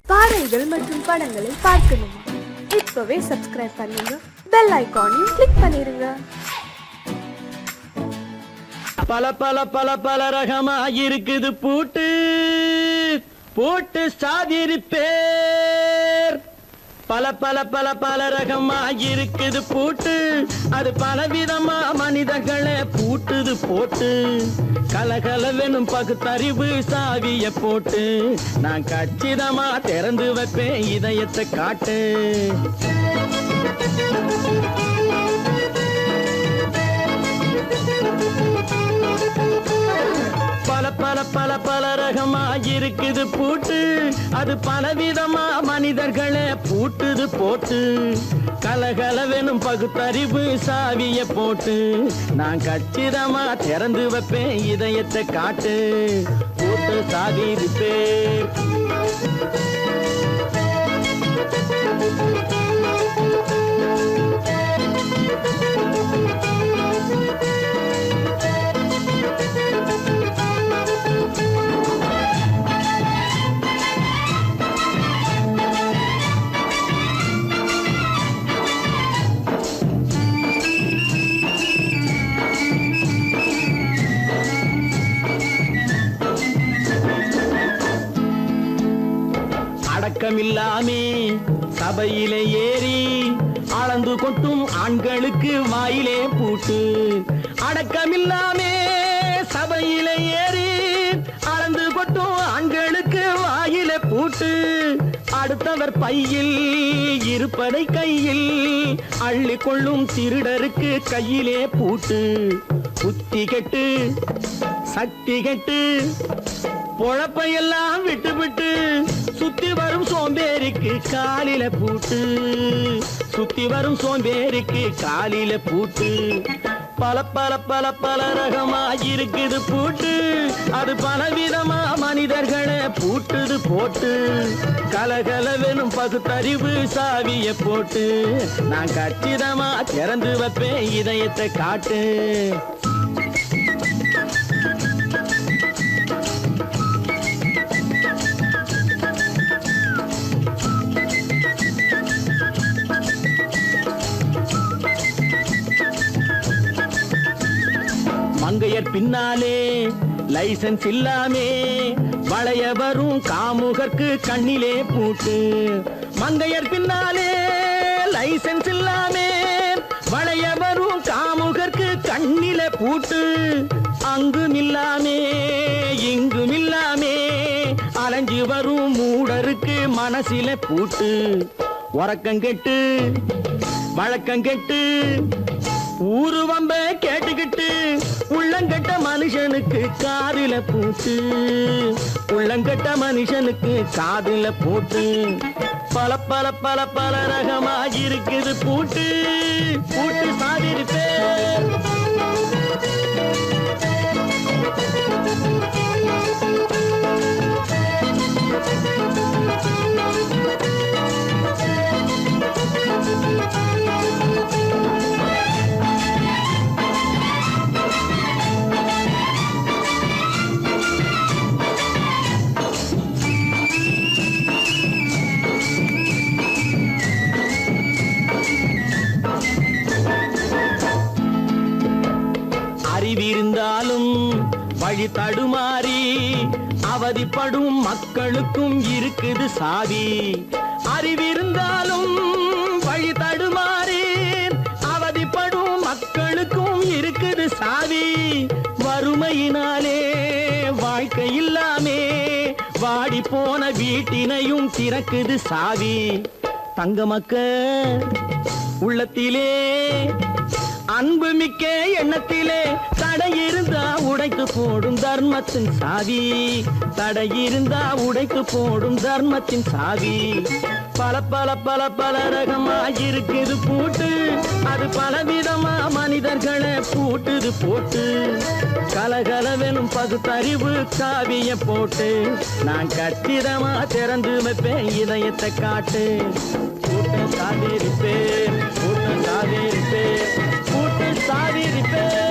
பாடல்கள் மற்றும் படங்களை பார்க்கணுமா? இப்பவே சப்ஸ்கிரைப் பண்ணுங்க, பெல் ஐகானையும் கிளிக் பண்ணிருங்க. பல பல பல பல ரகமா இருக்குது பூட்டு பூட்டு சாதிரி பேர். பல பல பல பல ரகமா இருக்குது பூட்டு, அது பலவிதமா மனிதர்களை பூட்டுது போட்டு. கலகலவெனும் பகுத்தறிவு சாவிய போட்டு, நான் கச்சிதமா திறந்து வைப்பேன் இதயத்தை காட்டு. பல பல பல பல ரகமா இருக்குது பூட்டு, அது பலவிதமா மனிதர்களை பூட்டுது போட்டு. கலகலவெனும் பகுத்தறிவு சாவிய போட்டு, நான் கச்சிதமா திறந்து வைப்பேன் இதயத்தை காட்டு. பூட்டு சாவி பேர். அடக்கமில்லாமே சபையிலே ஏறி அளந்து கொட்டும் ஆண்களுக்கு வாயிலே பூட்டு. அடக்கமில்லாமே சபையிலே ஏறி அளந்து கொட்டும் ஆண்களுக்கு வாயிலே பூட்டு. அடுத்தவர் பையில் இருப்பதை கையில் அள்ளி கொள்ளும் திருடருக்கு கையிலே பூட்டு. புத்தி கெட்டு சக்தி கெட்டு பொழப்பையெல்லாம் விட்டு விட்டு சுத்தி வரும் சோம்பேறிக்கு காலில பூட்டு. சுத்தி வரும் சோம்பேறிக்கு காலில பூட்டு. பல பல பல பல ரகமா இருக்குது பூட்டு, அது பலவிதமா மனிதர்களை பூட்டுது போட்டு. கலகலவெனும் பகுத்தறிவு சாவிய போட்டு, நான் கச்சிதமா திறந்து வைப்பேன் இதயத்தை காட்டு. மங்கையர் பின்னாலே லைசன்ஸ் இல்லாமே வளைய வரும் காமுகர்க்கு கண்ணிலே பூட்டு. மங்கையர் பின்னாலே லைசன்ஸ் இல்லாமே வளைய வரும் காமுகர்க்கு கண்ணிலே பூட்டு. அங்கும் இல்லாமே இங்கும் இல்லாமே அலைஞ்சு வரும் மூடருக்கு மனசில பூட்டு. உறக்கங்கெட்டு வழக்கங்கெட்டு ஊரு வம்ப கேட்டுக்கிட்டு உள்ளங்கட்ட மனுஷனுக்கு காதில பூட்டு. உள்ளங்கட்ட மனுஷனுக்கு காதில பூட்டு. பல பல பல பல ரகமா இருக்குது பூட்டு. பூட்டு சாதிரி பேர். அறிவிருந்தாலும் வழி தடுமாறி அவதிப்படும் மக்களுக்கும் இருக்குது சாவி. அறிவிருந்தாலும் வழி தடுமாறி அவதிப்படும் மக்களுக்கும் இருக்குது சாவி. வறுமையினாலே வாழ்க்கை இல்லாமே வாடி போன வீட்டினையும் திறக்குது சாவி. தங்க மக்க உள்ளத்திலே அன்பு மிக்க எண்ணத்திலே தடை இருந்தா உடைத்து போடும் தர்மத்தின் சாவி. தடை இருந்தா உடைத்து போடும் தர்மத்தின் சாவி. பல பல பல பல ரகமா இருக்குது பூட்டு, அது பலவிதமா மனிதர்களை பூட்டுது போட்டு. கலகலவெனும் பகுத்தறிவு சாவிய போட்டு, நான் கச்சிதமா திறந்து வைப்பேன் இதயத்தை காட்டு. பூட்டு சாதிரி பேர். பூட்டு சாதிரி பேர். பூட்டு சாதிரி பேர்.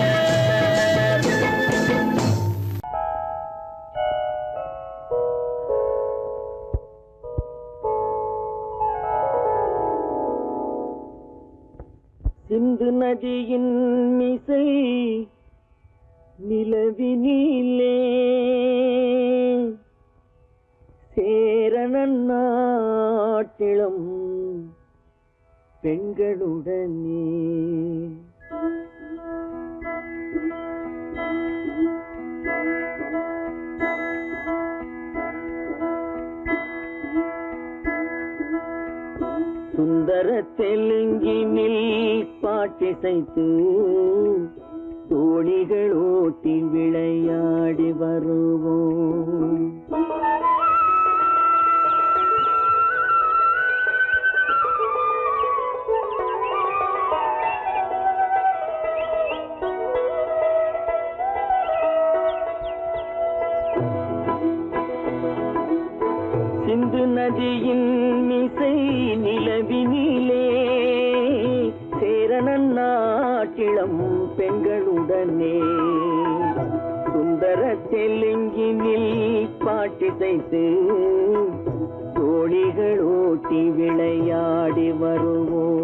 சிந்து நதியின் மிசை நிலவினிலே சேரணன் நாட்டிளம் பெண்களுடனே சுந்தர தெலுங்கினில் பாட்டிசைத்து தோணிகள் ஓட்டி விளையாடி வருவோம். சிந்து நதியின் மிசை நிலவினிலே சேரணன் நாட்டிளம் பெண்களுடனே சுந்தர தெலுங்கினில் பாட்டிசைத்து தோணிகள் ஓட்டி விளையாடி வருவோம்.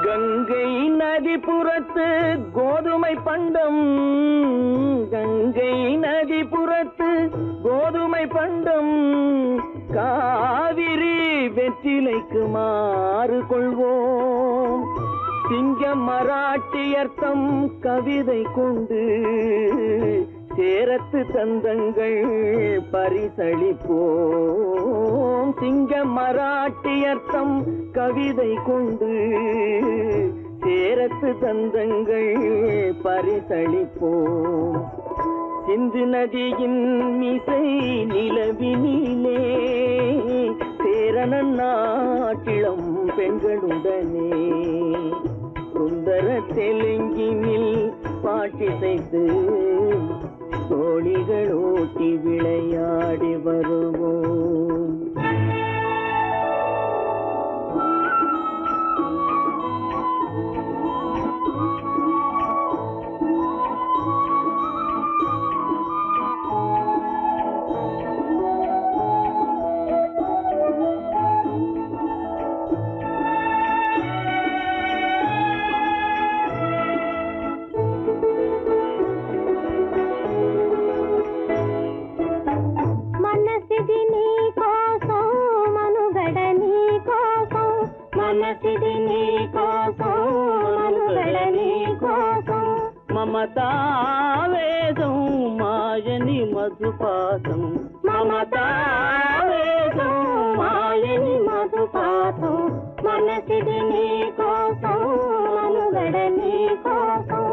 கங்கை நதிபுறத்து கோதுமை பண்டம், கங்கை நதிபுறத்து கோதுமை பண்டம், காவிரி வெற்றிலைக்கு மாறு கொள்வோம். சிங்கம் மராட்டியர்த்தம் கவிதை கொண்டு சேரத்து தந்தங்கள் பரிசளிப்போம். சிங்கம் மராட்டியர்த்தம் கவிதை கொண்டு சேரத்து தந்தங்கள் பரிசளிப்போம். சிந்து நதியின் மிசை நிலவினிலே சேரணன் நாட்டிளம் பெண்களுடனே சுந்தர தெலுங்கினில் பாட்டிசைத்து தோணிகள் ஓட்டி விளையாடி வருவோம். మనసిది నీ కోసం మనుగడ నీ కోసం మమతావేదం మాయని మధుపాసం మమతావేదం మాయని మధుపాసం మనసిది నీ కోసం మనుగడ నీ కోసం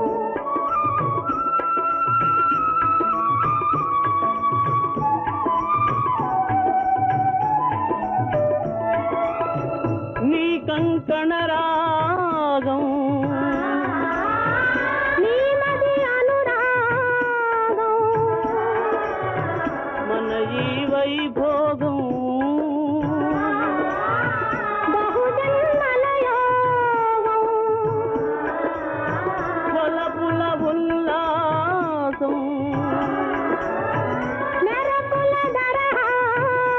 కంకణ రాగం నీమది అనురాగం మన ఈ వైభోగం బహుజన్మల యోగం వలపుల ఉల్లాసం మెరపుల దరహాసం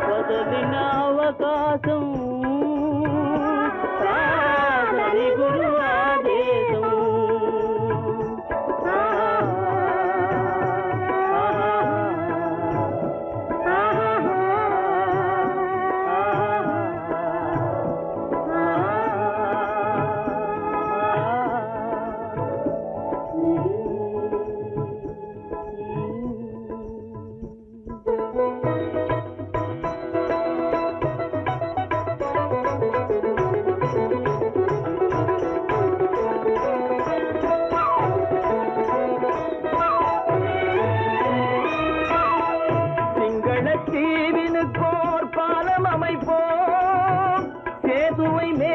వదలిన అవకాశం సాధని గురు ఆదేశం தீவினுக்கோர் பாலம் அமைப்போம் சேதுவை மே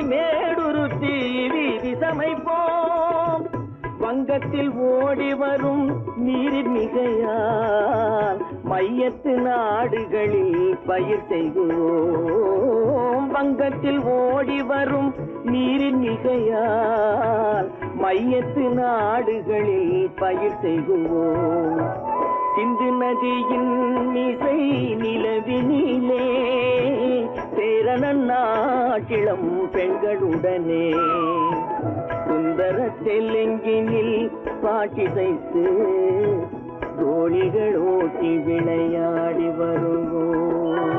மேடுருத்தி வீதி சமைப்போம். வங்கத்தில் ஓடி வரும் நீரின் மிகையால் மையத்து நாடுகளில் பயிர் செய்கிறோம். வங்கத்தில் ஓடி வரும் நீரின் மிகையால் மையத்து நாடுகளில் பயிர் செய்கிறோம். சிந்து நதியின் இசை நிலவினிலே சேரணன் நாட்டிளம் பெண்களுடனே சுந்தர தெலுங்கினில் பாட்டிசைத்து தோழிகள் ஓட்டி விளையாடி வருவோம்.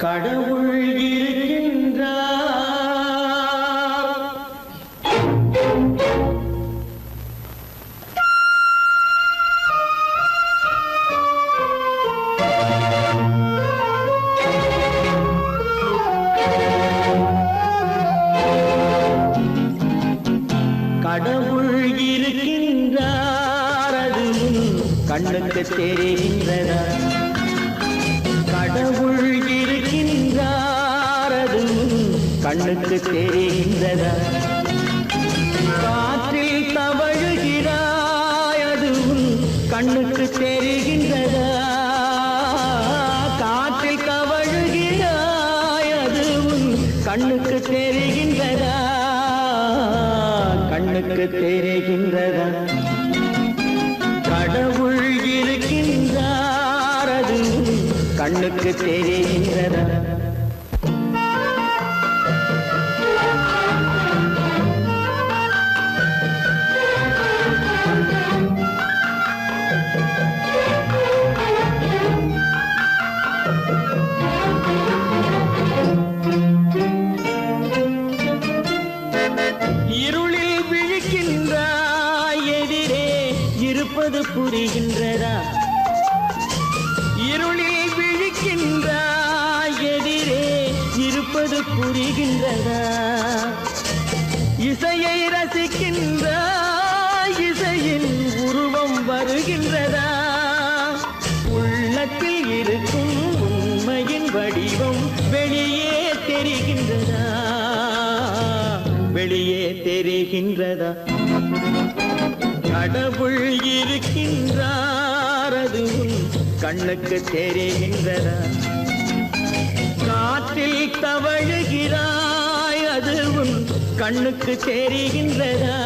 கடவுள் இருக்கின்றார். கடவுள் இருக்கின்றார், அது கண்ணுக்கு தெரிகின்றதா? கடவுள் இருக்கின்றார், அது கண்ணுக்கு தெரிகின்றதா? காற்றில் தவழுகிறாய், அது கண்ணுக்கு தெரிகின்றதா? காற்றில் தவழுகிறாய், அது கண்ணுக்கு தெரிகின்றதா? கண்ணுக்கு தெரிகின்றதா? கடவுள் இருக்கின்றார், அது கண்ணுக்கு தெரிகின்றதா? இருளில் விழிக்கின்றாய், எதிரே இருப்பது புரிகின்றதா? இருளில் விழிக்கின்றாய், எதிரே இருப்பது புரிகின்றதா? இசையை ரசிக்கின்றாய், இசையின் உருவம் வருகின்றதா? உள்ளத்தில் இருக்கும் உண்மையின் வடிவம் வெளியே தெரிகின்றதா? வெளியே தெரிகின்றதா? கடவுள் இருக்கின்றார், அது கண்ணுக்கு தெரிகின்றதா? காற்றில் தவழுகிறாய், அது கண்ணுக்கு தெரிகின்றதா?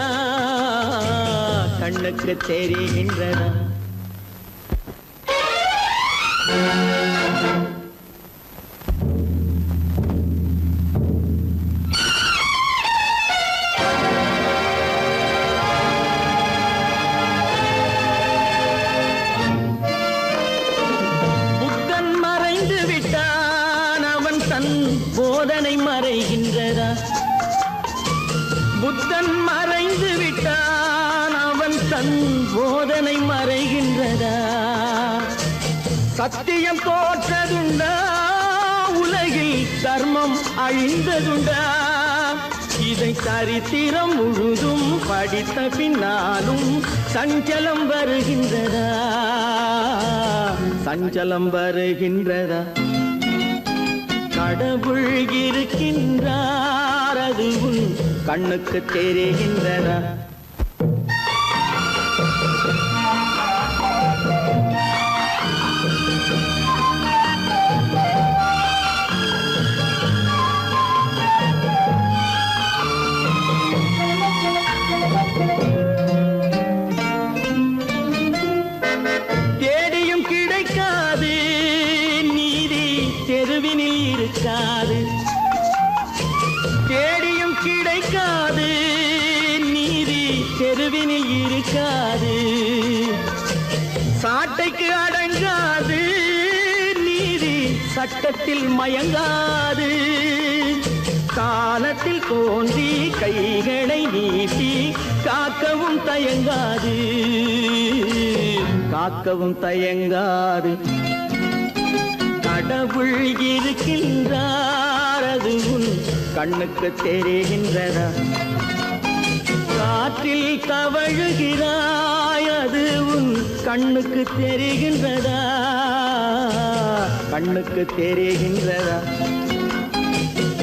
கண்ணுக்கு தெரிகின்றதா? போதனை மறைகின்றதா? புத்தன் மறைந்து விட்டான், அவன் தன் போதனை மறைகின்றதா? சத்தியம் தோற்றதுண்டா? உலகில் தர்மம் அழிந்ததுண்டா? இதை சரித்திரம் முழுதும் படித்த பின்னாலும் சஞ்சலம் வருகின்றதா? சஞ்சலம் வருகின்றதா? கடவுள் இருக்கின்றார், அது கண்ணுக்கு தெரிகின்றதா? தேடியும் கிடைக்காது நீதி, தெருவினில் இருக்காது. தேடியும் கிடைக்காது நீதி, தெருவினில் இருக்காது. சாட்டைக்கு அடங்காது நீதி, சட்டத்தில் மயங்காது. காலத்தில் தோன்றி கைகளை நீட்டி காக்கவும் தயங்காது. காக்கவும் தயங்காது. கடவுள் இருக்கின்றார் அது உன் கண்ணுக்கு தெரிகின்றதா? காற்றில் தவழுகிறாய் அது உன் கண்ணுக்கு தெரிகின்றதா? கண்ணுக்கு தெரிகின்றதா?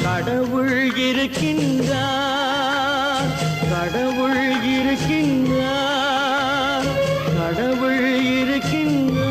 கடவுள் இருக்கின்றார், கடவுள் இருக்கின்றார், கடவுள் இருக்கின்றார்.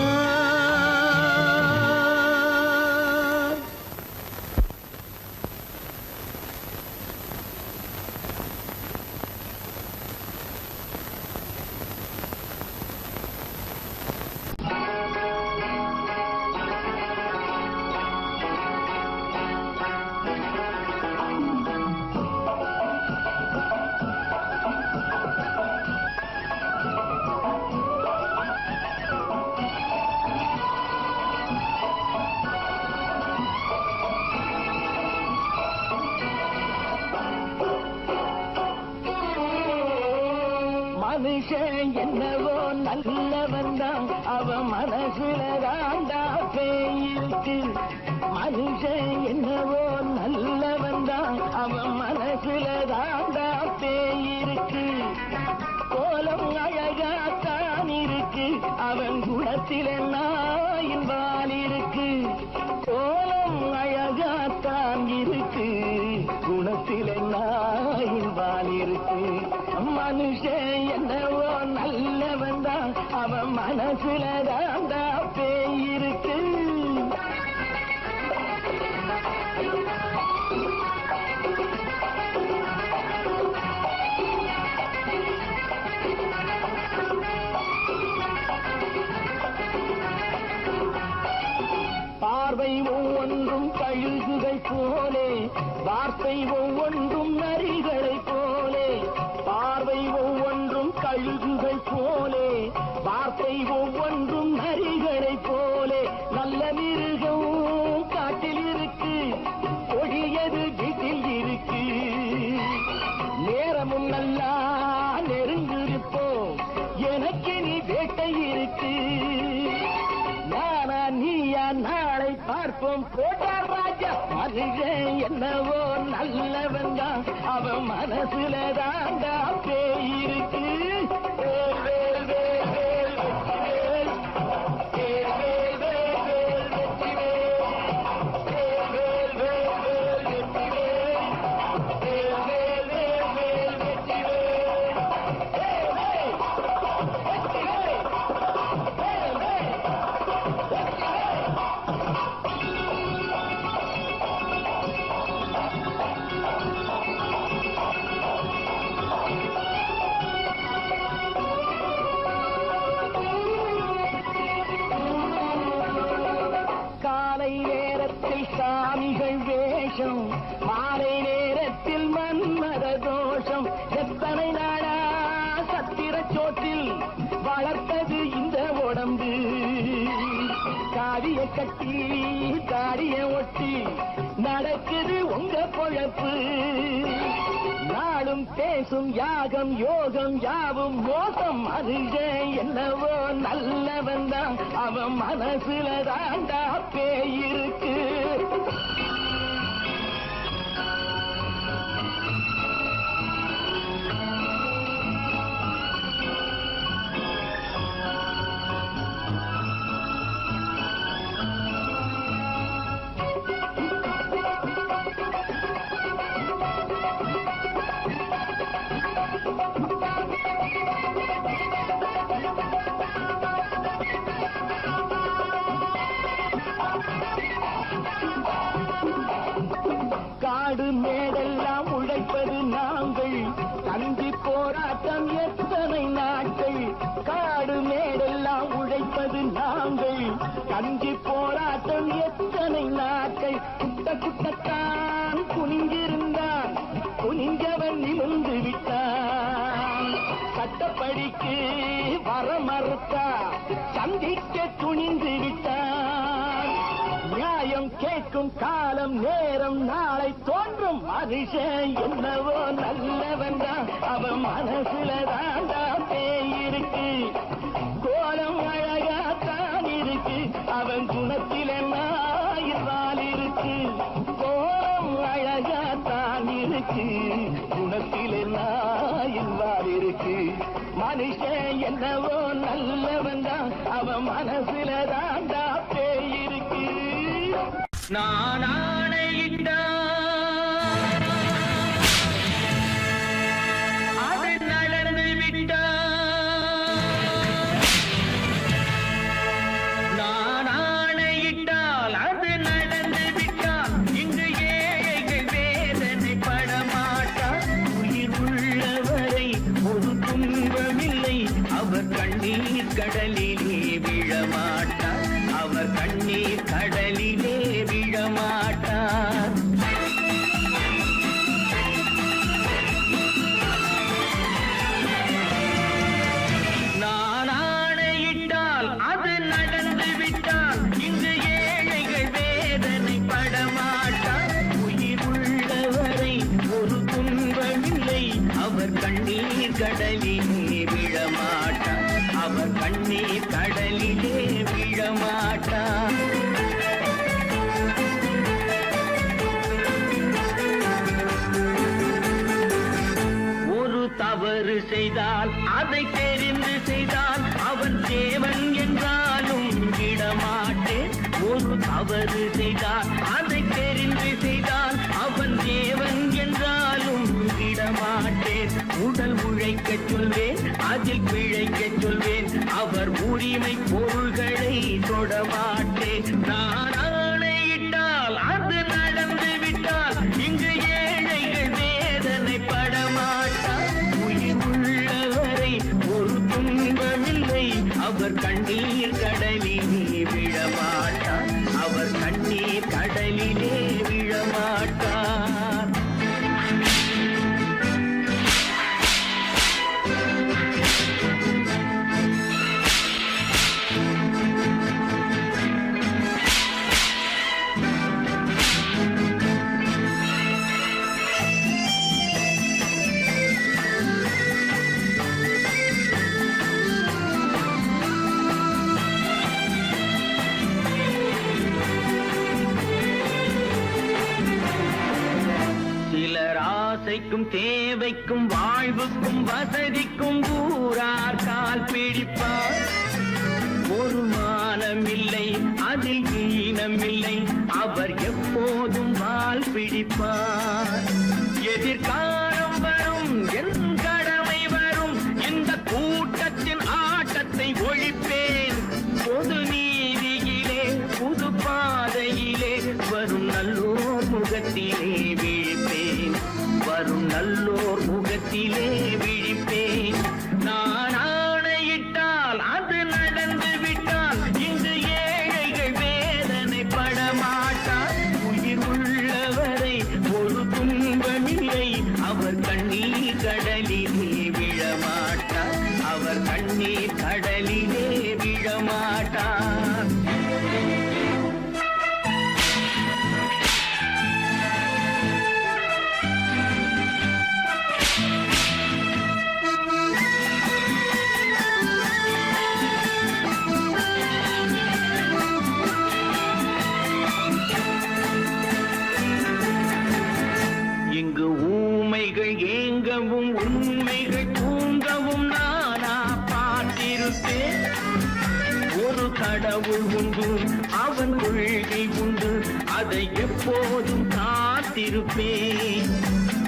மனுஷன் என்னவோ நல்லவன் தான், அவன் மனசுல தாண்டா பேயிருக்கு. மனுஷன் என்னவோ நல்லவன் தான், அவன் மனசுல தாண்டா பேயிருக்கு. கோலம் அழகாத்தான் இருக்கு, அவன் குணத்தில நாயின் வால் இருக்கு. கோலம் அழகாத்தான் இருக்கு, குணத்தில நாயின் வால் இருக்கு. மனுஷன் என்னவோ நல்லவன் தான், அவன் மனசுல தாண்டா பேயிருக்கு. பார்வை ஒவ்வொன்றும் கழுகுகை போலே, வார்த்தை ஒவ்வொன்றும் நரிகளை போலே. பார்வை ஒவ்வொன்றும் கழுகுகை போலே, வார்த்தை ஒவ்வொன்றும் நரிகளை போலே. நல்ல மிருகம் காட்டில் இருக்கு, கொடியது வீட்டில் இருக்கு. நேரமும் நல்லா நெருங்கிருப்போம், எனக்கு நீ வேட்டை இருக்கு. நானா நீயா நாளை பார்ப்போம் போட்டார் ராஜா. மனுஷன் என்னவோ நல்லவன் தான், அவன் மனசுல தாண்டா பேயிருக்கு. வேல் வேல் வேல் வேல் வெற்றிவேல், வேல் வேல் வேல் வேல் வெற்றிவேல், வேல் வேல் வேல் வேல் வெற்றிவேல், வேல் வேல் வேல் வேல் வெற்றிவேல், வேல் வேல் வெற்றிவேல், வேல் வேல். காலை நேரத்தில் சாமிகள் வேஷம், மாலை நேரத்தில் மன்மத தோஷம். எத்தனை நாளா சத்திர சோற்றில் வளர்த்தது இந்த உடம்பு. காவிய கட்டி தாடிய ஒட்டி நடக்குது உங்க பொழப்பு. நாளும் பேசும் யாகம் யோகம் யாவும் மோசம். மனுஷன் என்னவோ நல்லவன் தான், அவன் மனசுல தாண்டா பேயிருக்கு. காடு மேடெல்லாம் உழைப்பது நாங்கள், தந்தி போராட்டம் எத்தனை நாட்கள். காடு மேடெல்லாம் உழைப்பது நாங்கள், தந்தி போராட்டம் எத்தனை நாட்கள். குட்ட குட்டத்தான் குனிஞ்சிருந்தான், குனிஞ்சவன் நிமிர்ந்து விட்டான். சட்டப்படிக்கு வர மறுத்தா, சந்திக்க துணிந்து விட்டான். நியாயம் கேட்கும் காலம் நேரம் நாளை தோன்றும். மனுஷன் என்னவோ நல்லவன் தான், அவன் மனசுல தாண்டா பேயிருக்கு. கோலம் அழகாத்தான் இருக்கு, அவன் குணத்தில நாய் இருக்கு, குணத்திலே நாயின் வார் இருக்கு. மனுஷன் என்னவோ நல்லவன் தான், அவன் மனசுல தாண்டா பேய் இருக்கு. நான் ஆணையிட்டா அது நடந்து விட்டா, நான் ஆணையிட்டால் அது நடந்து விட்டால், இங்கு ஏழைகள் வேதனை படமாட்டார். உயிர் உள்ளவரை ஒரு துன்பமில்லை, அவர் கண்ணீர் கடலிலே விழமாட்டார், அவர் கண்ணீர் கடலிலே விழமாட்டார். நான் ஆணையிட்டால் அது நடந்து விட்டால், இங்கு ஏழைகள் வேதனை படமாட்டார். உயிர் உள்ளவரை ஒரு துன்பமில்லை, அவர் கண்ணீர் கடலிலே விழமாட்டார், அவர் கண்ணீர் கடலிலே விழமாட்டார். ஒரு தவறு செய்தால் அதை தெரிந்து செய்தால், அவன் தேவன் என்றாலும் விடமாட்டேன். ஒரு தவறு செய்தால் அதை தெரிந்து செய்தால், அவன் தேவன் என்றாலும் விடமாட்டேன். உடல் உழைக்கச் சொல்வேன், அதில் பிழைக்கச் சொல்வேன், அவர் உரிமை பொருள்களை தொடமாட்டேன். நான் ஆணையிட்டால் அது நடந்து விட்டால், இங்கு ஏழைகள் வேதனை படமாட்டார். உயிர் உள்ளவரை ஒரு துன்பமில்லை, அவர் கண்ணீர் கடலிலே விழமாட்டார், அவர் கண்ணீர் கடலிலே விழமாட்டார். சிலர் ஆசைக்கும் தேவைக்கும் வாழ்வுக்கும் வசதிக்கும் ஊரார் கால் பிடிப்பார். ஒரு மானமில்லை, அதில் ஈனமில்லை, அவர் எப்போதும் வால் பிடிப்பார். எதிர்காலம் வரும், என் கடமை வரும், இந்த கூட்டத்தின் ஆட்டத்தை ஒழிப்பேன். பொது நீதியிலே புது பாதையிலே வரும் நல்லோர் முகத்திலே விழிப்பேன், வரும் நல்லோர் முகத்திலே விழிப்பேன். நான் ஆணையிட்டால் அது நடந்து விட்டால், இங்கு ஏழைகள் வேதனை படமாட்டார். உயிர் உள்ளவரை ஒரு துன்பமில்லை, அவர் கண்ணீர் கடலிலே விழமாட்டார், அவர் கண்ணீர் கடலிலே விழமாட்டார். இங்கு ஊமைகள் ஏங்கவும் உண்மைகள் தூங்கவும் நானா பார்த்திருப்பேன். ஒரு கடவுள் உண்டு, அவன் கொள்கை உண்டு, அதை எப்போதும் காத்திருப்பேன்.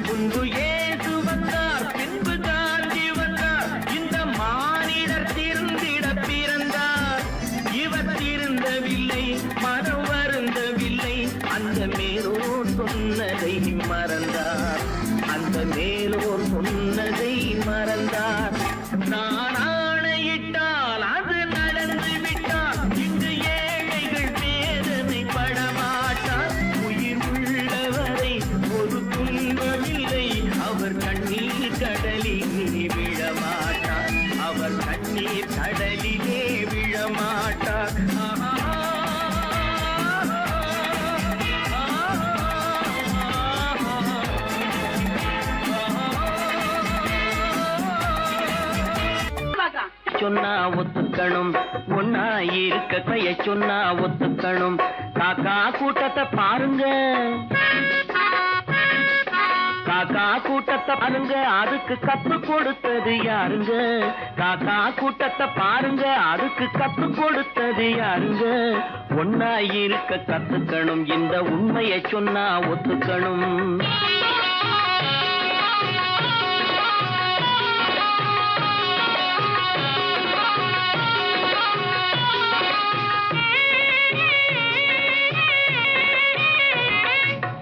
முன்பு இயேசு வந்தார், பின்பு காந்தி வந்தார், இந்த மானிடர் திருந்திட பிறந்தார். இவர் திருந்தவில்லை, மனம் வருந்தவில்லை, அந்த மேலோர் சொன்னதை மறந்தார், அந்த மேலோர் சொன்னதை மறந்தார். நான் ஆணையிட்டால் அது நடந்து விட்டால், இங்கு ஏழைகள் வேதனை படமாட்டார். உயிர் உள்ளவரை ஒரு துன்பமில்லை, அவர் கண்ணீர் கடலிலே விழமாட்டார், அவர் கண்ணீர் கடலிலே விழமாட்டார். சொன்னா ஒத்துக்கணும், ஒன்னா இருக்க கைய சொன்னா ஒத்துக்கணும். காக்கா கூட்டத்தை பாருங்க, காக்கா காக்கா கூட்டத்தை பாருங்க, அதுக்கு கத்து கொடுத்தது யாருங்க? காக்கா கூட்டத்தை பாருங்க, அதுக்கு கத்து கொடுத்தது யாருங்க? ஒன்னா இருக்க கத்துக்கணும், இந்த உண்மையை சொன்னா ஒத்துக்கணும்.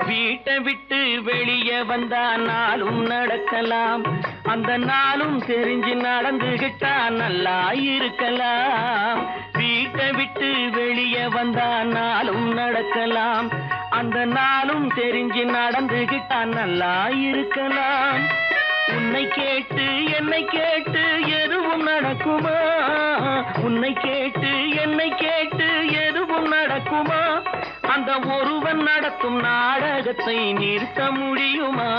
வீட்டை விட்டு வெளியே வந்தா நாளும் நடக்கலாம், அந்த நாளும் தெரிஞ்சு நடந்துகிட்டா நல்லா இருக்கலாம். வீட்டை விட்டு வெளியே வந்தா நாளும் நடக்கலாம், அந்த நாளும் தெரிஞ்சு நடந்துகிட்டா நல்லா இருக்கலாம். உன்னை கேட்டு என்னை கேட்டு எதுவும் நடக்குமா? உன்னை கேட்டு என்னை கேட்டு எதுவும் நடக்குமா? அந்த ஒருவன் நடத்தும் நாடகத்தை நிறுத்த முடியுமா?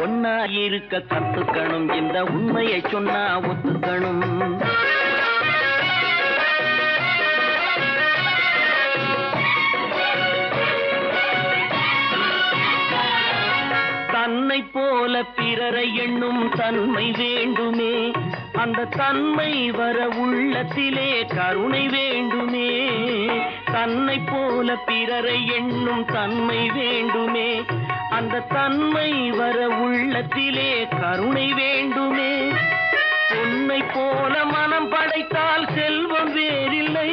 ஒன்னா இருக்க கத்துக்கணும், இந்த உண்மையை சொன்னா ஒத்துக்கணும். தன்னை போல பிறரை எண்ணும் தன்மை வேண்டுமே, அந்த தன்மை வர உள்ளத்திலே கருணை வேண்டுமே. தன்னை போல பிறரை எண்ணும் தன்மை வேண்டுமே, அந்த தன்மை வர உள்ளத்திலே கருணை வேண்டுமே. பொன்னை போல மனம் படைத்தால் செல்வம் வேறில்லை,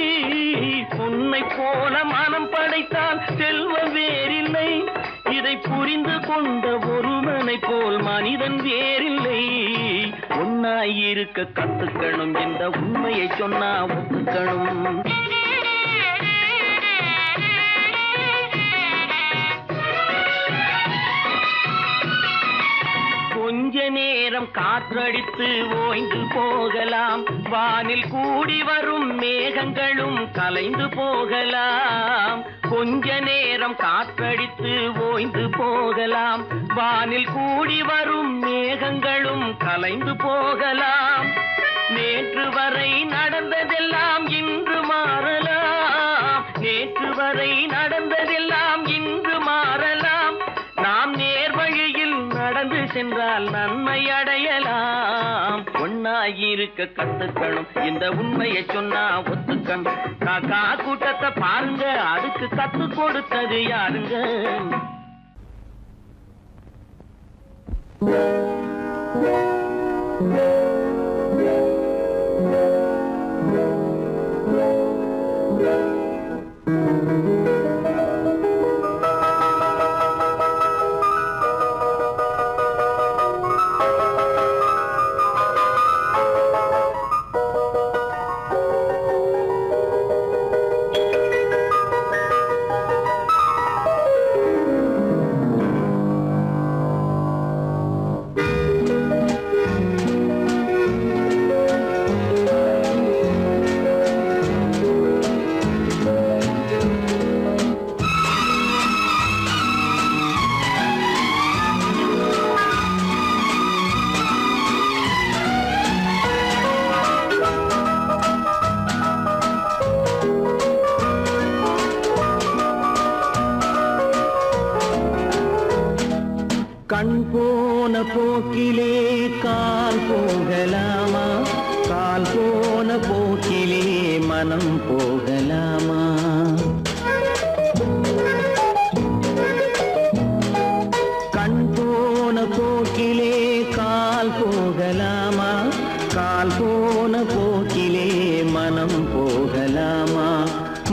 பொன்னை போல மனம் படைத்தால் செல்வம் வேறில்லை. இதை புரிந்து கொண்ட ஒருவனை போல் மனிதன் வேறில்லை. ஒன்னாயிருக்க கத்துக்கணும், இந்த உண்மையை சொன்னா ஒத்துக்கணும். கொஞ்ச நேரம் காற்றடித்து ஓய்ந்து போகலாம், வானில் கூடி வரும் மேகங்களும் கலைந்து போகலாம். கொஞ்ச நேரம் காற்றடித்து ஓய்ந்து போகலாம், வானில் கூடி வரும் மேகங்களும் கலைந்து போகலாம். நேற்று வரை நடந்ததெல்லாம் இன்று மாறலாம், நேற்று வரை நடந்ததெல்லாம் இன்று மாறலாம். நாம் நேர்வழியில் நடந்து சென்றால் நன்மை அடையலாம். ஒன்னாயிருக்க கத்துக்கணும், இந்த உண்மையை சொன்னா ஒத்துக்கணும். காக்கா கூட்டத்தை பாருங்க, அதுக்கு கத்து கொடுத்தது யாருங்க? கண் போன போக்கிலே கால் போகலாமா? கால் போன போக்கிலே மனம் போகலாமா? கண் போன போக்கிலே கால் போகலாமா? கால் போன போக்கிலே மனம் போகலாமா?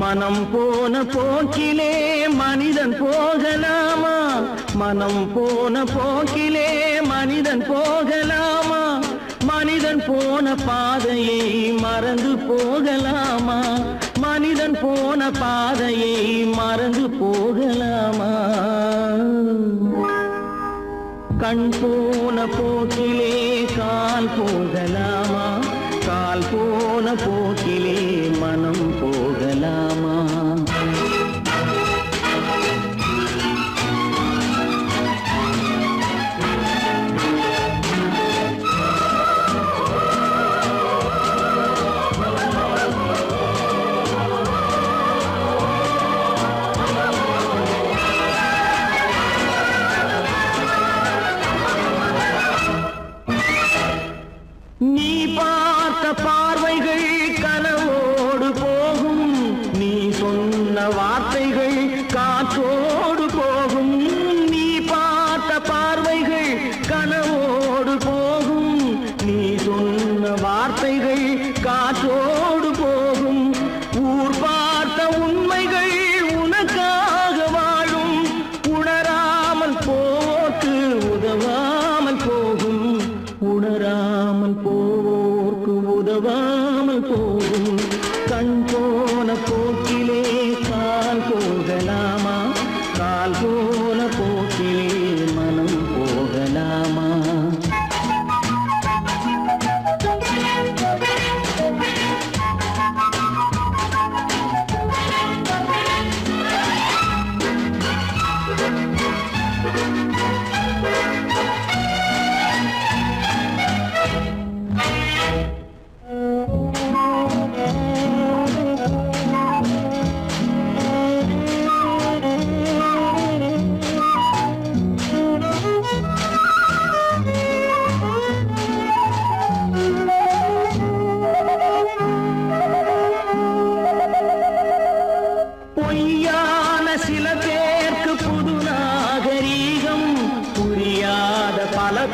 மனம் போன போக்கிலே மனிதன் போகலாமா? மனம் போன போக்கிலே மனிதன் போகலாமா? மனிதன் போன பாதையை மறந்து போகலாமா? மனிதன் போன பாதையை மறந்து போகலாமா? கண் போன போக்கிலே கால் போகலாமா? கால் போன போக்கிலே மனம் போகலாமா?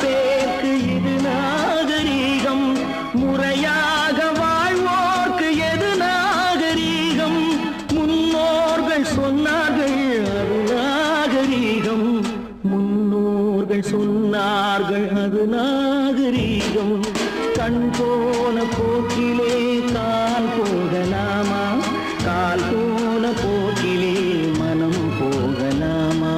பேருக்கு இது நாகரீகம், முறையாக வாழ்வோர்க்கு எது நாகரீகம்? முன்னோர்கள் சொன்னார்கள் அது நாகரீகம், முன்னோர்கள் சொன்னார்கள் அது நாகரீகம். கண் போன போக்கிலே கால் போகலாமா, கால் போன போக்கிலே மனம் போகலாமா?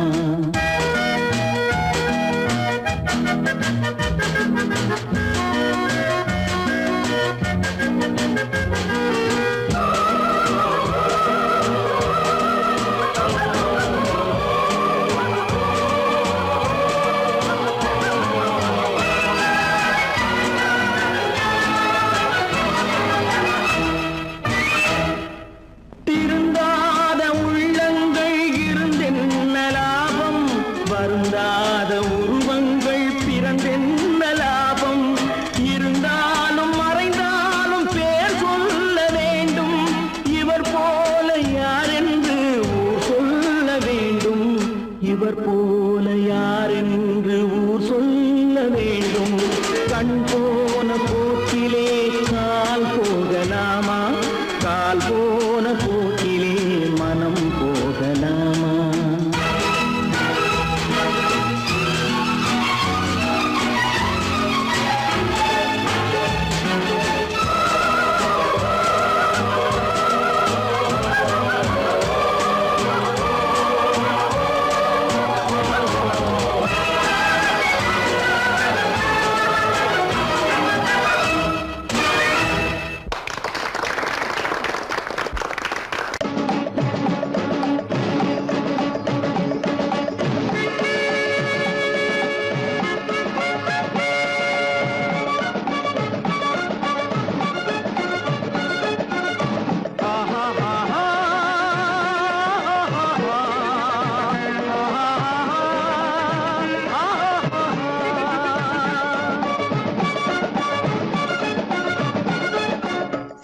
திருந்தாத உள்ளங்கள் இருந்தென்ன லாபம், வருந்தாத உருவங்கள் பிறந்தென்ன லாபம்? இருந்தாலும் மறைந்தாலும் பேர் சொல்ல வேண்டும், இவர் போல யார் என்று ஊர் சொல்ல வேண்டும், இவர் போல யார் என்று ஊர் சொல்ல வேண்டும். கண் போன போக்கிலே கால் போகலாமா, கால் போன போக்கிலே மனம் போகலாமா?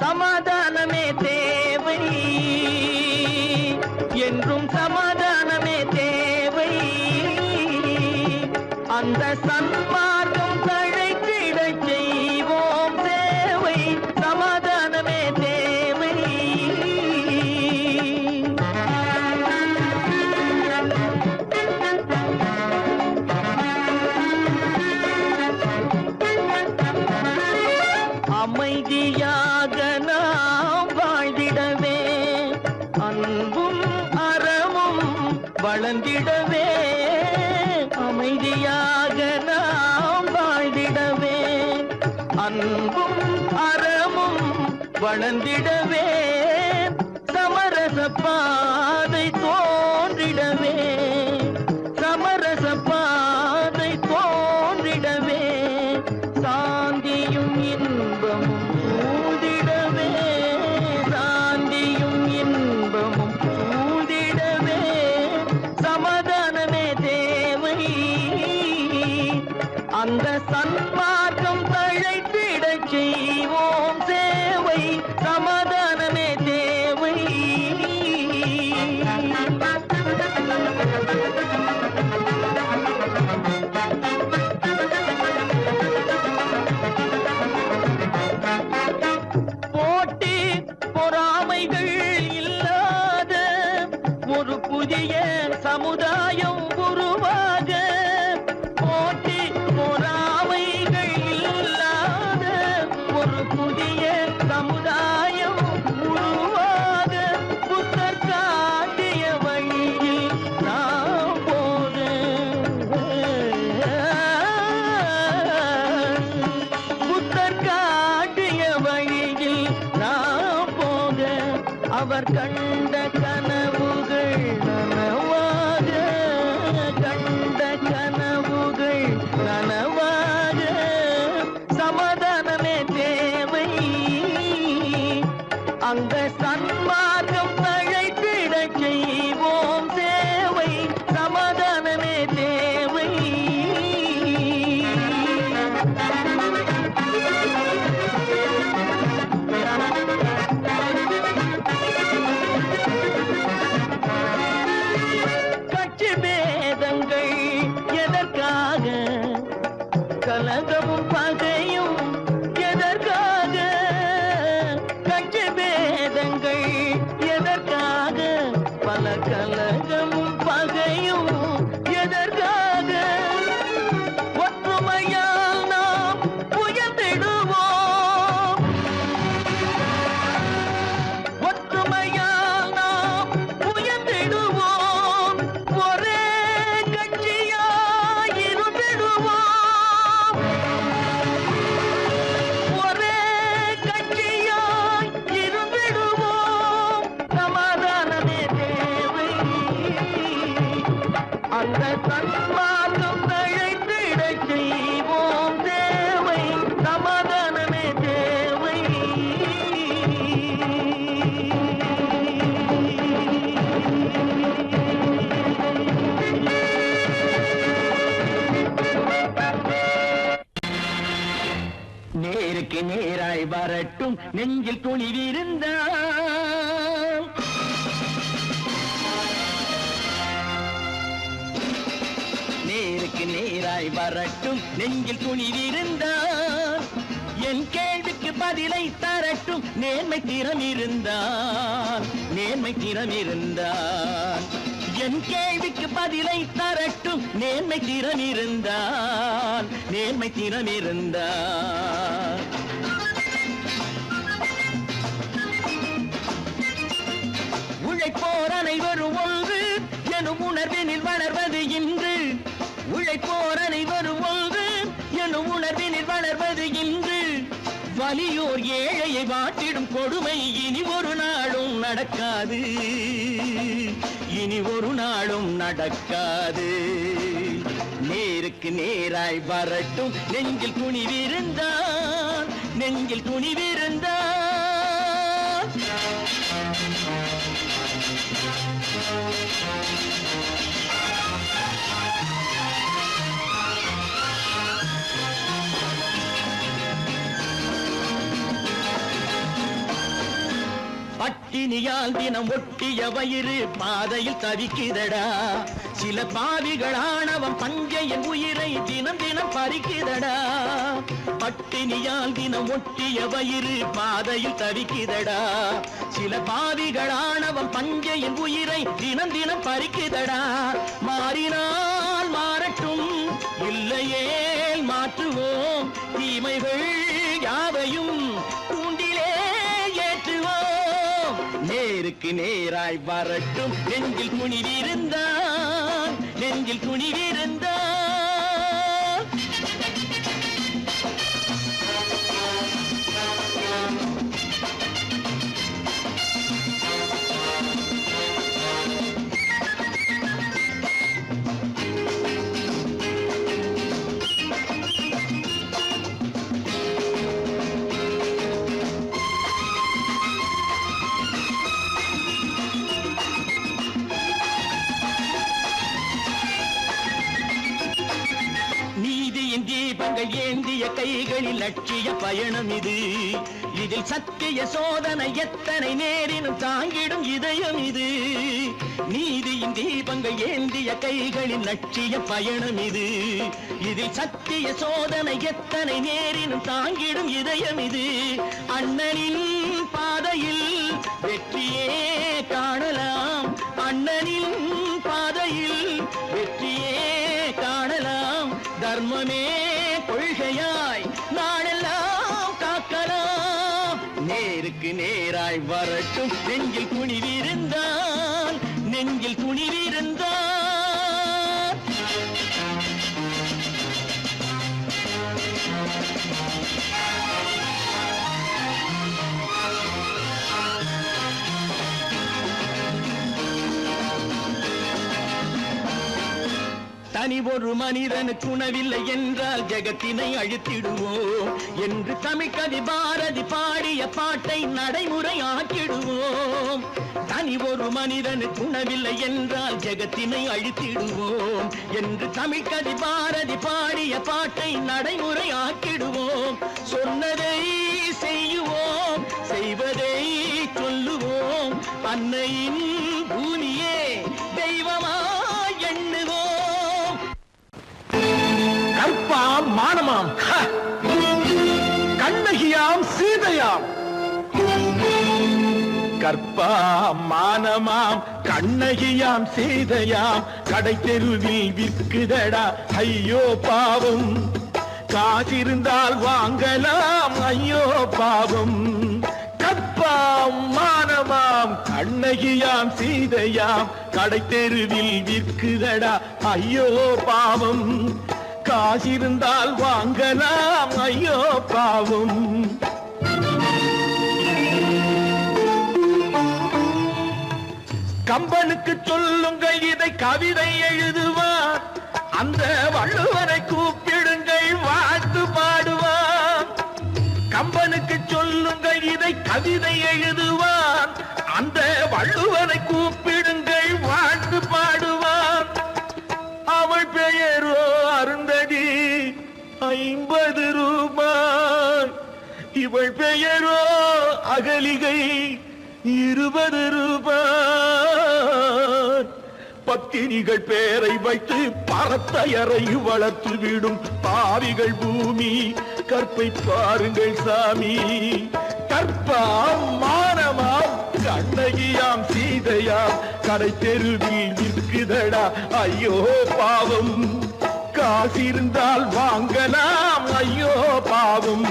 சமாதானமே தேவை, என்றும் சமாதானமே தேவை. அந்த சன்மார்க்கம் தழைத்திடச் செய்வோம் சேவை, சமாதானமே தேவை. அமைதியாக நாம் வாழ்ந்திடவே, அன்பும் அறமும் வளர்ந்திடவே. அமைதியாக நாம் வாழ்ந்திடவே, அன்பும் அறமும் வளர்ந்திடவே. சமரச பாதை தோன்றிடவே, சமரச பாதை தோன்றிடவே. சாந்தியும் இன்பமும் சூழ்ந்திடவே, சாந்தியும் இன்பமும் சூழ்ந்திடவே. சமாதானமே தேவை, அந்த சன்மார்க்கம் தழைத்திடச் செய்வோம் சேவை, சமாதானமே தேவை. போட்டி பொறாமைகள் இல்லாத ஒரு புதிய சமுதாயம் உருவாக, போட்டி பொறாமைகள் மாற்றம் தழைத்திடச் செய்வோம் தேவை சமாதானமே தேவை. நேருக்கு நேராய் வரட்டும் நெஞ்சில் துணிவிருந்தால், நேருக்கு நேராய் வரட்டும் நெஞ்சில் துணிவிருந்தால், என் கேள்விக்கு பதிலை தரட்டும் நேர்மை திறம் இருந்தால், நேர்மை திறம் இருந்தால். என் கேள்விக்கு பதிலை தரட்டும் நேர்மை திறம் இருந்தால், நேர்மை திறம் இருந்தால். உழைப்போர் அனைவரும் ஒன்று எனும் உணர்வினில் வளர்வது இன்று, உழைப்போர் அனைவரும் ஒன்று எனும் உணர்வினில் வளர்வது இன்று. வலியோர் ஏழையை வாட்டிடும் கொடுமை இனி ஒரு நாளும் நடக்காது, இனி ஒரு நாளும் நடக்காது. நேருக்கு நேராய் வரட்டும் நெஞ்சில் துணிவிருந்தால், நெஞ்சில் துணிவிருந்தால். பட்டினியால் தினம் ஒட்டிய வயிறு பாதையில் தவிக்குதடா, சில பாவிகள் ஆணவம் பஞ்சையின் உயிரை தினம் தினம் பறிக்குதடா. பட்டினியால் தினம் ஒட்டிய வயிறு பாதையில் தவிக்குதடா, சில பாவிகள் ஆணவம் பஞ்சையின் உயிரை தினம் தினம் பறிக்குதடா. மாறினால் மாறட்டும் இல்லையே மாற்றுவோம், தீமைகள் யாவையும் தூண்டிலே ஏற்றுவோம். நேருக்கு நேராய் வரட்டும் நெஞ்சில் துணிவிருந்தால், நெஞ்சில் துணிவிருந்தால். தீபங்கள் ஏந்திய கைகளில் லட்சிய பயணம் இது, இதில் சத்திய சோதனை எத்தனை நேரினும் தாங்கிடும் இதயம் இது. நீதியின் தீபங்கள் ஏந்திய கைகளில் லட்சிய பயணம் இது, இதில் சத்திய சோதனை எத்தனை நேரினும் தாங்கிடும் இதயம் இது. அண்ணனின் பாதையில் வெற்றியே காணலாம், அண்ணனின் பாதையில் வெற்றியே காணலாம். தர்மமே கொள்கையாய் நாளெல்லாம் காக்கலாம். நேருக்கு நேராய் வரட்டும் நெஞ்சில் துணிவிருந்தால், நெஞ்சில் துணிவிருந்தால். தனி ஒரு மனிதனுக்கு உணவில்லை என்றால் ஜெகத்தினை அழித்திடுவோம் என்று தமிழ்கவி பாரதி பாடிய பாட்டை நடைமுறையாக்கிடுவோம். தனி ஒரு மனிதனுக்கு உணவில்லை என்றால் ஜெகத்தினை அழித்திடுவோம் என்று தமிழ்கவி பாரதி பாடிய பாட்டை நடைமுறையாக்கிடுவோம். சொன்னதை செய்யுவோம், செய்வதை சொல்லுவோம், அன்னையின் பூமியே தெய்வமாய் எண்ணுவோம். கற்பாம் மானமாம் கண்ணகியாம் சீதையாம், கற்பாம் மானமாம் கண்ணகியாம் சீதையாம் கடை தெருவில் விற்குதடா ஐயோ பாவம். காசிருந்தால் வாங்கலாம் ஐயோ பாவம். கற்பாம் மானமாம் கண்ணகியாம் சீதையாம் கடை தெருவில் விற்குதடா ஐயோ பாவம். காசிருந்தால் வாங்கலாம் ஐயோ பாவம். கம்பனுக்கு சொல்லுங்கள் இதை கவிதை எழுதுவார், அந்த வள்ளுவனை கூப்பிடுங்கள் வாழ்த்து பாடுவான். கம்பனுக்கு சொல்லுங்கள் இதை கவிதை எழுதுவான். அந்த வள்ளுவனை கூப்பிடுங்கள் வாழ்த்து பாடுவான். அவள் பெயரோ அருந்ததி 50 ரூபாய். இவள் பெயரோ அகலிகை 20 ரூபாய். பத்தினிகள் பேரை வைத்து பரத்தையறை வளர்த்து விடும் பாவிகள் பூமி. கற்பை பாருங்கள் சாமி. கற்பாம் மானமாம் கண்ணகியாம் சீதையாம் கடை தெருவில் நிற்குதடா ஐயோ பாவம். காசிருந்தால் வாங்கலாம் ஐயோ பாவம்.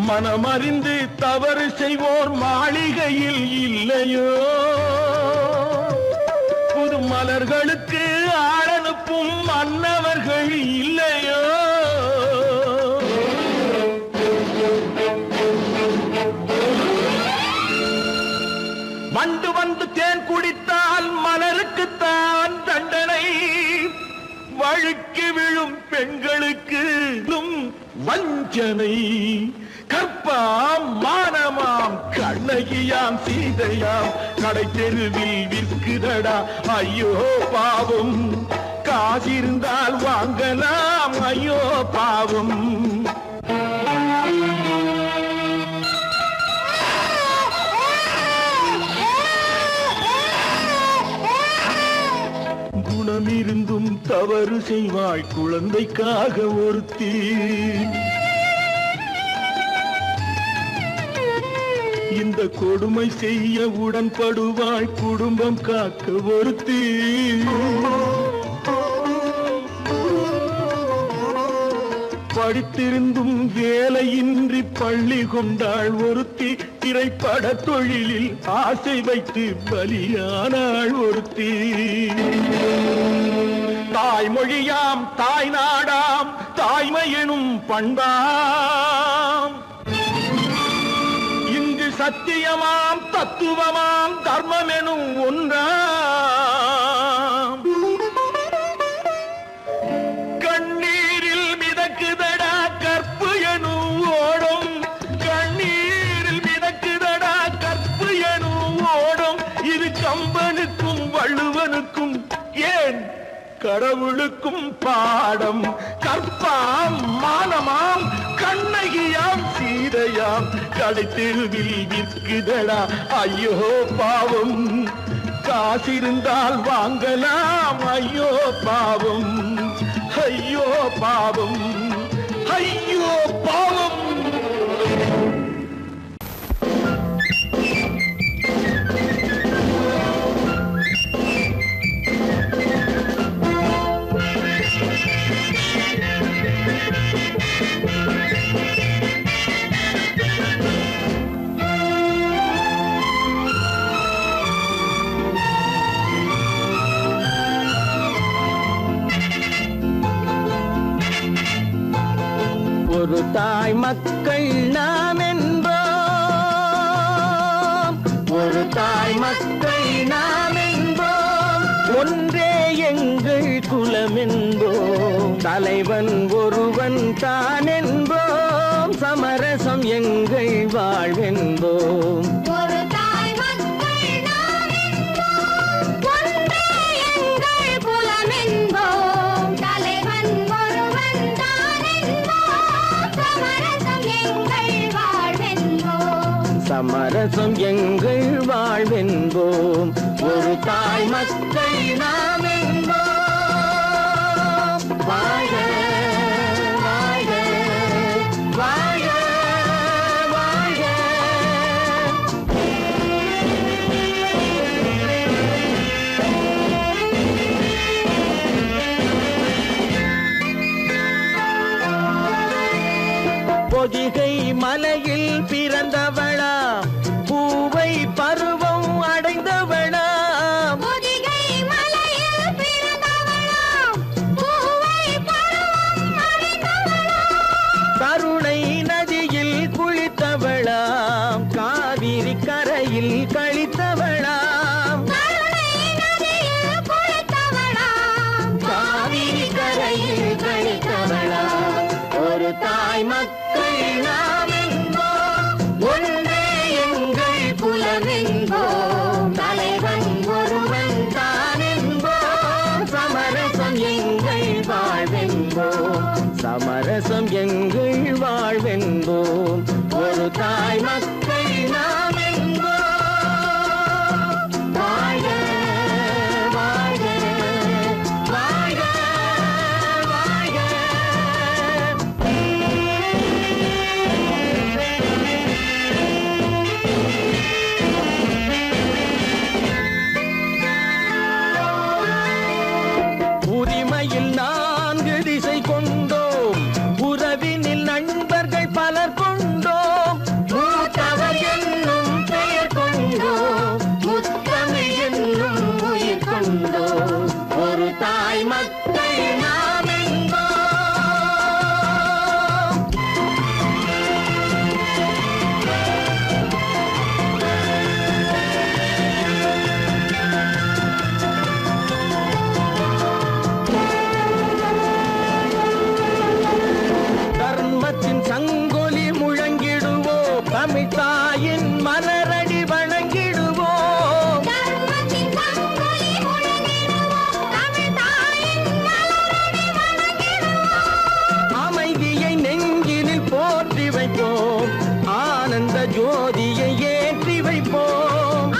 மனமறிந்து தவறு செய்வோர் மாளிகையில் இல்லையோ. புது மலர்களுக்கு ஆளனுப்பும் மன்னவர்கள் இல்லையோ. வண்டு வந்து தேன் குடித்தால் மலருக்குத்தான் தண்டனை. வழுக்கி விழும் பெண்களுக்கு வஞ்சனை. கற்பாம் மானமாம் கண்ணகியாம் சீதையாம் கடை தெருவில் விற்குதடா ஐயோ பாவம். காசிருந்தால் வாங்கலாம் ஐயோ பாவம். குணமிருந்தும் தவறு செய்வாள் குழந்தைக்காக ஒருத்தி. இந்த கொடுமை செய்ய உடன்படுவாள் குடும்பம் காக்க ஒருத்தி. படித்திருந்தும் வேலையின்றி பள்ளி கொண்டாள் ஒருத்தி. திரைப்பட தொழிலில் ஆசை வைத்து பலியானாள் ஒருத்தி. தாய்மொழியாம் தாய் நாடாம் தாய்மை எனும் பண்பாம். இங்கு சத்தியமாம் தத்துவமாம் தர்மம் எனும் ஒன்றாம். கண்ணீரில் மிதக்குதடா கற்பு எனும் ஓடும். கண்ணீரில் மிதக்குதடா கற்பு எனும் ஓடும். இது கம்பனுக்கும் வள்ளுவனுக்கும் ஏன் கடவுளுக்கும் பாடம். கற்பாம் மானமாம் கண்ணகியாம் சீதையாம் கடை தெருவில் விற்குதடா ஐயோ பாவம். காசிருந்தால் வாங்கலாம் ஐயோ பாவம். ஐயோ பாவம். ஐயோ பாவம். ஒரு தாய் மக்கள் நாம் என்போம். ஒரு தாய் மக்கள் நாம் என்போம். ஒன்றே எங்கள் குலம் என்போம். தலைவன் ஒருவன் தான் என்போம். சமரசம் எங்கள் வாழ்வென்போம். சமரசம் எங்கள் வாழ்வென்போம். ஒரு தாய் மக்கள் நாம் என்போம். வாழ வாழ வாழ வாழ. பொதிகை மலையில் பிறந்தவளா பூவை பருவம் அடைந்தவளா. பொதிகை மலையில் பிறந்தவளா பூவை பருவம் நதியில் கழித்தவளாம் காவிரி கரையில் கழித்தவளாம் ஒரு தாய் மக்கள் நாம் என்போம் ஒன்றே எங்கள் குலம் என்போம் தலைவன் ஒருவன் தான் என்போம் சமரசம் எங்கள் வாழ்வென்போம் சமரசம் எங்கள் வாழ்வென்போம் ஒரு தாய் மக்கள் நாம் என்போம் வாழ்க வாழ்க வாழ்க வாழ்க உரிமையில் 4 திசை கொண்டோம் உறவினில் நண்பர்கள் பலர் கொண்டோம் மூத்தவர் என்னும் பெயர் கொண்டோம் முத்தமிழ் என்னும் உயிர் கொண்டோம் ஒரு தாய் மக்கள் நாம் என்போம் தர்மத்தின் சங்கொலி முழங்கிடுவோம் தமிழ் தாயின் மலரடி வணங்கிடுவோம் அமைதியை நெஞ்சினில் போற்றி வைப்போம் ஆனந்த ஜோதியை ஏற்றி வைப்போம்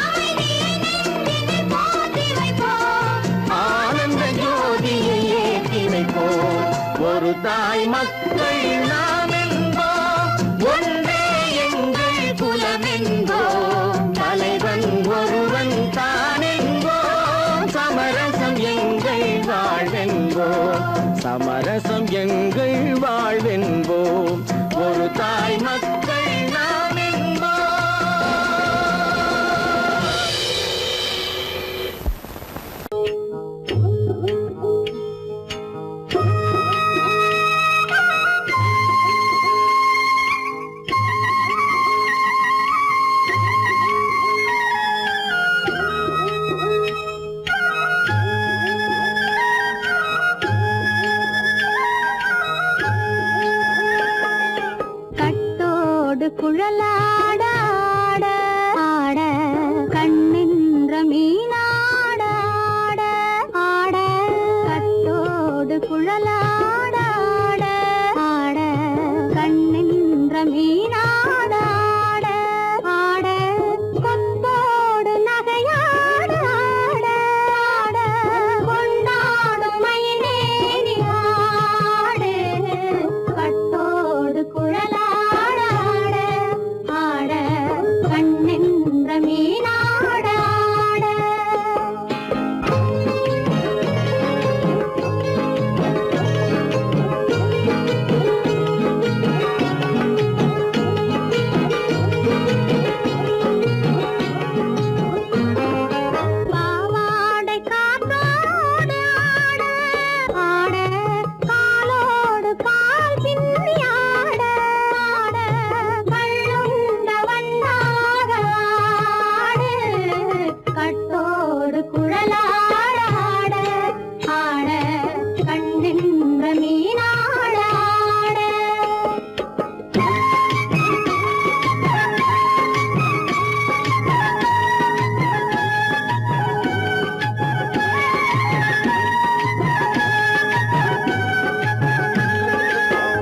ஆனந்த ஜோதியை ஏற்றி வைப்போம் ஒரு தாய் மக்கள் நாம் என்போம் ஒன்றே எங்கள் குலம் என்போம் தலைவன் ஒருவன் தான் என்போம் சமரசம் எங்கள் வாழ்வென்போம் சமரசம் எங்கள் வாழ்வென்போம் ஒரு தாய் மக்கள் நாம் என்போம் கட்டோடு குழலாட ஆட ஆட கண்ணின்ற மீனாட ஆட ஆட கட்டோடு குழலாட ஆட ஆட கண்ணின்ற மீனாட ஆட ஆட கொத்தோடு நகையாட ஆட ஆட கொண்டாடும் மயிலேறி ஆடு கட்டோடு குழலாட ஆட ஆட கண்ணின்ற மீனாட ஆட பாவாடை காத்தோடு ஆட ஆட காலோடு கால் பின்னி ஆட ஆட கள்ளுண்ட வண்ணாக ஆடு கட்டோடு குழலாட ஆட ஆட கண்ணின்ற மீனாட ஆட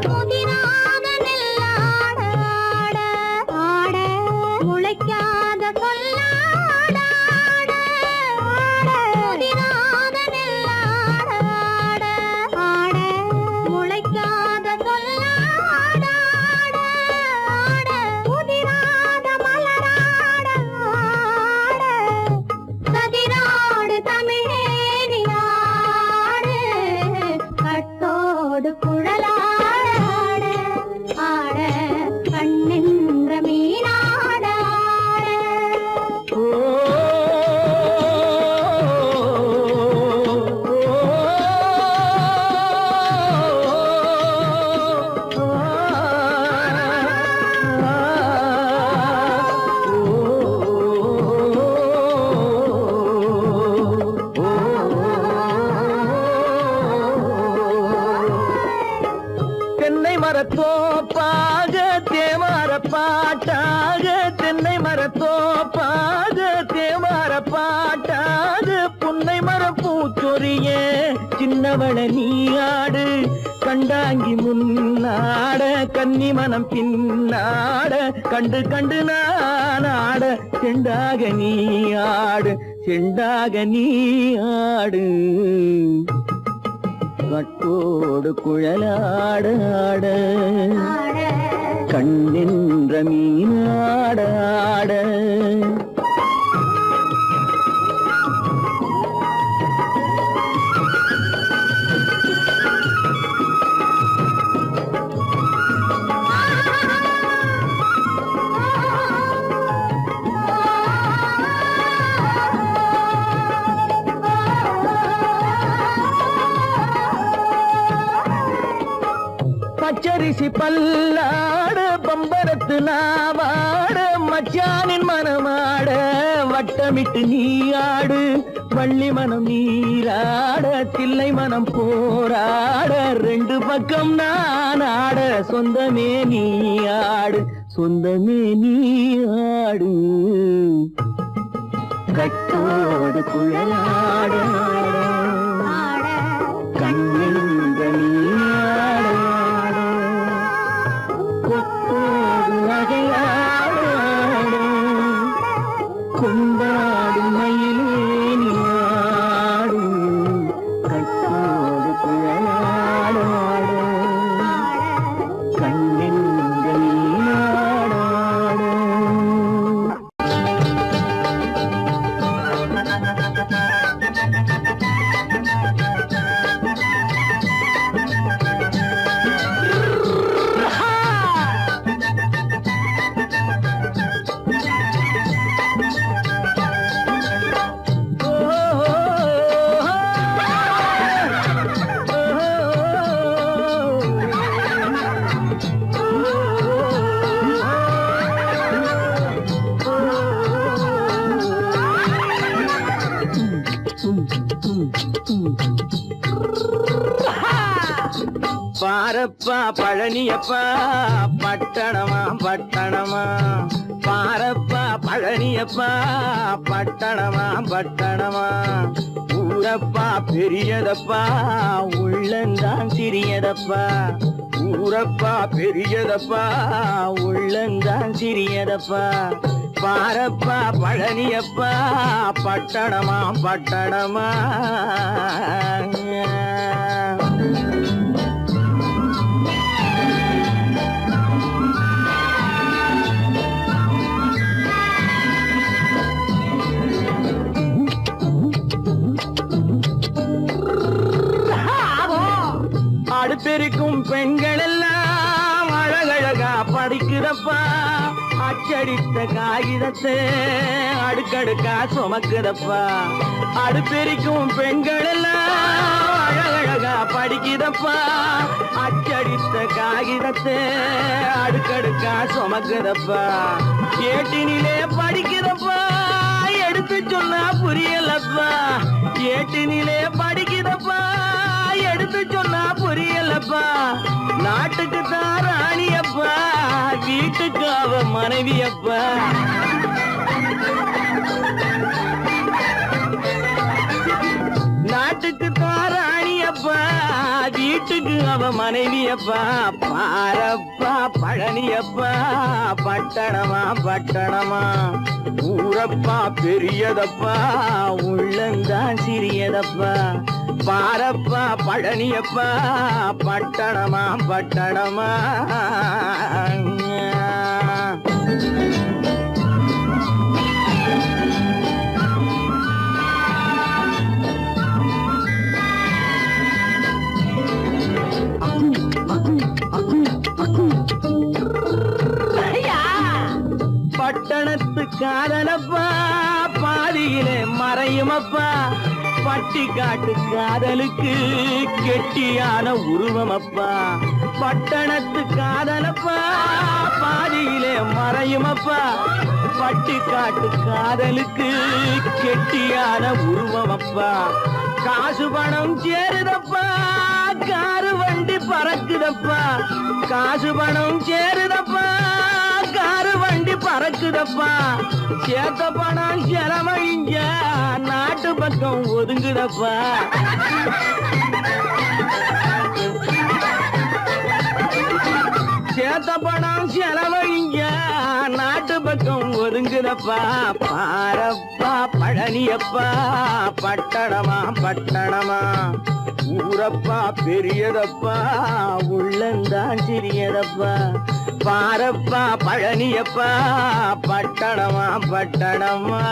முதிராத நெல்லாட ஆட ஆட முளைக்காத கொல்லாட ஆட ஆட முதிராத நெல்லாட ஆட ஆட முளைக்காத கொல்லாட ஆட ஆட முதிராத மலராட ஆட கதிராடு தமிழேறி ஆடு கட்டோடு குழலாட ஆட ஆட கண்ணின்ற மீனாட ஆட பூந்தோப்பாக தேவார பாட்டாக புன்னை மரம் பூச்சொரிய சின்னவள நீயாடு கண்டாங்கி முன்னாட கன்னி மனம் பின்னாட கண்டு கண்டு நானாட செண்டாக நீயாடு செண்டாக நீயாடு கட்டோடு குழலாட ஆட கண்ணின்ற மீனாட ஆட பச்சரிசி பல்லாட பம்பரத்து நாவாட மச்சானின் மனமாட வட்டமிட்டு நீயாடு வள்ளி மனம் நீராட தில்லை மனம் போராட ரெண்டு பக்கம் நான் ஆட சொந்தமே நீயாடு சொந்தமே நீயாடு கட்டோடு குழலாட கண்ணின்ற நீயாட கொண்டாடும் மயிலேனியாடு கட்டோடு குழலாட கண்ணின்ற நீயாட பாரப்பா பழனியப்பா பட்டணமா பட்டணமா பாரப்பா பழனியப்பா பட்டணமா பட்டணமா ஊரப்பா பெரியதப்பா உள்ளந்தான் சிறியதப்பா ஊரப்பா பெரியதப்பா உள்ளந்தான் சிறியதப்பா பாரப்பா பழனியப்பா பட்டணமா பட்டணமா அடுப்பெருக்கும் பெண்கள் எல்லாம் அழகழகா படிக்கிறப்பா அச்சடித்த காகிதத்தை அடுக்கடுக்கா சுமக்குதப்பா அடுப்பெருக்கும் பெண்கள் எல்லாம் அழகழகா படிக்கிறப்பா அச்சடித்த காகிதத்தை அடுக்கடுக்கா சுமக்குதப்பா ஏட்டினிலே படிக்கிறப்பா எடுத்து சொன்னா புரியலப்பா ஏட்டினிலே படிக்கிறப்பா எடுத்து சொன்னா புரியலப்பா நாட்டுக்கு தான் ராணியப்பா வீட்டுக்கு அவ மனைவியப்பா நாட்டுக்கு தான் ராணியப்பா வீட்டுக்கு அவ மனைவியப்பா பாரப்பா பழனியப்பா பட்டணமா பட்டணமா ஊரப்பா பெரியதப்பா உள்ளந்தான் சிறியதப்பா பாரப்பா பழனியப்பா பட்டணமா பட்டணமா பட்டணத்து காதலப்பா பாதியிலே மறையுமப்பா பட்டி காட்டு காதலுக்கு கெட்டியான உருவமப்பா பட்டணத்து காதலப்பா பாதியிலே மறையுமப்பா பட்டி காட்டு காதலுக்கு கெட்டியான உருவமப்பா காசு பணம் சேருதப்பா காரு வண்டி பறக்குதப்பா காசு பணம் சேருதப்பா காரு வண்டி பறக்குதப்பா சேத்த பணம் செலவழிங்க நாட்டு பக்கம் ஒதுங்குதப்பா சேத்த பணம் செலவழிங்க நாட்டு பக்கம் ஒதுங்குதப்பா பாரப்பா பழனியப்பா பட்டணமா பட்டணமா ஊரப்பா பெரியதப்பா உள்ளந்தான் சிறியதப்பா பாரப்பா பழனியப்பா பட்டணமா பட்டணமா